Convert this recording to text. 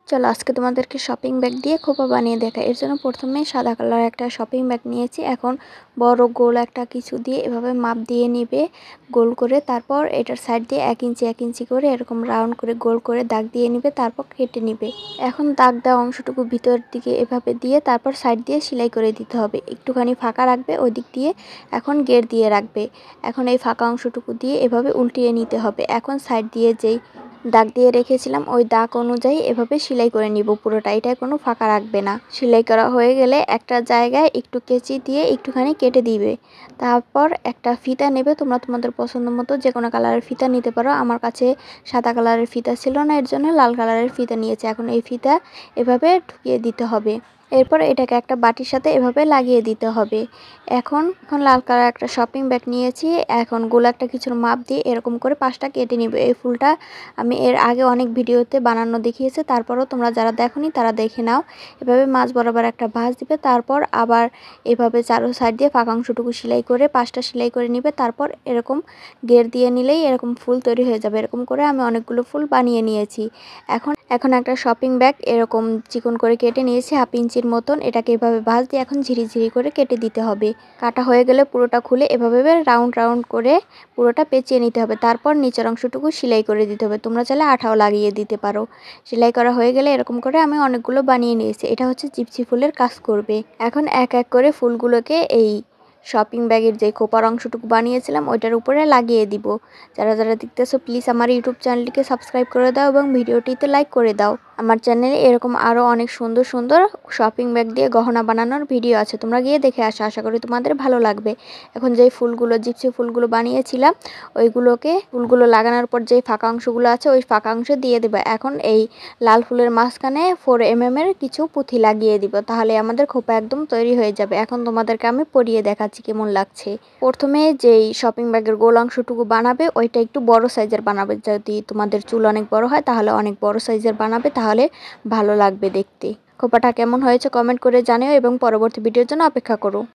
চলো আজকে তোমাদেরকে শপিং ব্যাগ দিয়ে খোপা বানিয়ে দেখাই। এর জন্য প্রথমে সাদা কালার একটা শপিং ব্যাগ নিয়েছি। এখন বড় গোল একটা কিছু দিয়ে এভাবে মাপ দিয়ে নিবে গোল করে, তারপর এটার সাইড দিয়ে 1 ইঞ্চি 1 ইঞ্চি করে এরকম রাউন্ড করে গোল করে দাগ দিয়ে নিবে, তারপর কেটে নিবে। এখন দাগ দেওয়া অংশটুকু ভিতর দিকে এভাবে দিয়ে তারপর সাইড দিয়ে সেলাই করে দিতে হবে, একটুখানি ফাঁকা রাখবে ওই দিক দিয়ে। এখন গের দিয়ে রাখবে। এখন এই ফাঁকা অংশটুকু দিয়ে এভাবে উল্টিয়ে নিতে হবে। এখন সাইড দিয়ে যেই দাগ দিয়ে রেখেছিলাম ওই দাগ অনুযায়ী এভাবে সেলাই করে নিব পুরোটা, এটা কোনো ফাঁকা রাখবে না। সেলাই করা হয়ে গেলে একটা জায়গায় একটু কেচি দিয়ে একটুখানি কেটে দিবে। তারপর একটা ফিতা নেবে, তোমরা তোমাদের পছন্দ মতো যে কোনো কালারের ফিতা নিতে পারো। আমার কাছে সাদা কালারের ফিতা ছিল না, এর জন্য লাল কালারের ফিতা নিয়েছি। এখন এই ফিতা এভাবে ঢুকিয়ে দিতে হবে। এরপর এটাকে একটা বাটির সাথে এভাবে লাগিয়ে দিতে হবে। এখন লাল কালার একটা শপিং ব্যাগ নিয়েছি। এখন গোল একটা কিছুর মাপ দিয়ে এরকম করে 5টা কেটে নিব। এই ফুলটা আমি এর আগে অনেক ভিডিওতে বানানো দেখিয়েছি, তারপরও তোমরা যারা দেখোনি তারা দেখে নাও। এভাবে মাছ বরাবর একটা ভাঁজ দিবে, তারপর আবার এভাবে চারো সাইড দিয়ে ফাঁকা অংশটুকু সেলাই করে 5টা সেলাই করে নিবে। তারপর এরকম গের দিয়ে নিলেই এরকম ফুল তৈরি হয়ে যাবে। এরকম করে আমি অনেকগুলো ফুল বানিয়ে নিয়েছি। এখন একটা শপিং ব্যাগ এরকম চিকন করে কেটে নিয়েছি 1/2 ইঞ্চির মতন। এটাকে এভাবে ভাঁজ দিয়ে এখন ঝিরিঝিরি করে কেটে দিতে হবে। কাটা হয়ে গেলে পুরোটা খুলে এভাবে রাউন্ড রাউন্ড করে পুরোটা পেঁচিয়ে নিতে হবে। তারপর নিচের অংশটুকু সেলাই করে দিতে হবে। তোমরা চাইলে আঠাও লাগিয়ে দিতে পারো। সেলাই করা হয়ে গেলে এরকম করে আমি অনেকগুলো বানিয়ে নিয়েছি। এটা হচ্ছে জিপসি ফুলের কাজ করবে। এখন এক এক করে ফুলগুলোকে এই শপিং ব্যাগের যে খোপার অংশটুকু বানিয়েছিলাম ওইটার উপরে লাগিয়ে দিব। যারা যারা দেখতেছো প্লিজ আমার ইউটিউব চ্যানেলটিকে সাবস্ক্রাইব করে দাও এবং ভিডিওটিতে লাইক করে দাও। আমার চ্যানেলে এরকম আরও অনেক সুন্দর সুন্দর শপিং ব্যাগ দিয়ে গহনা বানানোর ভিডিও আছে, তোমরা গিয়ে দেখে আসো, আশা করি তোমাদের ভালো লাগবে। এখন যেই ফুলগুলো জিপসি ফুলগুলো বানিয়েছিলাম ওইগুলোকে ফুলগুলো লাগানোর পর যেই ফাঁকা অংশগুলো আছে ওই ফাঁকা অংশে দিয়ে দেবো। এখন এই লাল ফুলের মাঝখানে 4 mm এর কিছু পুঁথি লাগিয়ে দিব, তাহলে আমাদের খোপা একদম তৈরি হয়ে যাবে। এখন তোমাদেরকে আমি পরিয়ে দেখাচ্ছি কেমন লাগছে। প্রথমে যেই শপিং ব্যাগের গোল অংশটুকু বানাবে ওইটা একটু বড় সাইজের বানাবে। যদি তোমাদের চুল অনেক বড় হয় তাহলে অনেক বড় সাইজের বানাবে, তাহলে ভালো লাগবে দেখতে। খোপাটা কেমন হয়েছে কমেন্ট করে জানিও এবং পরবর্তী ভিডিওর জন্য অপেক্ষা করো।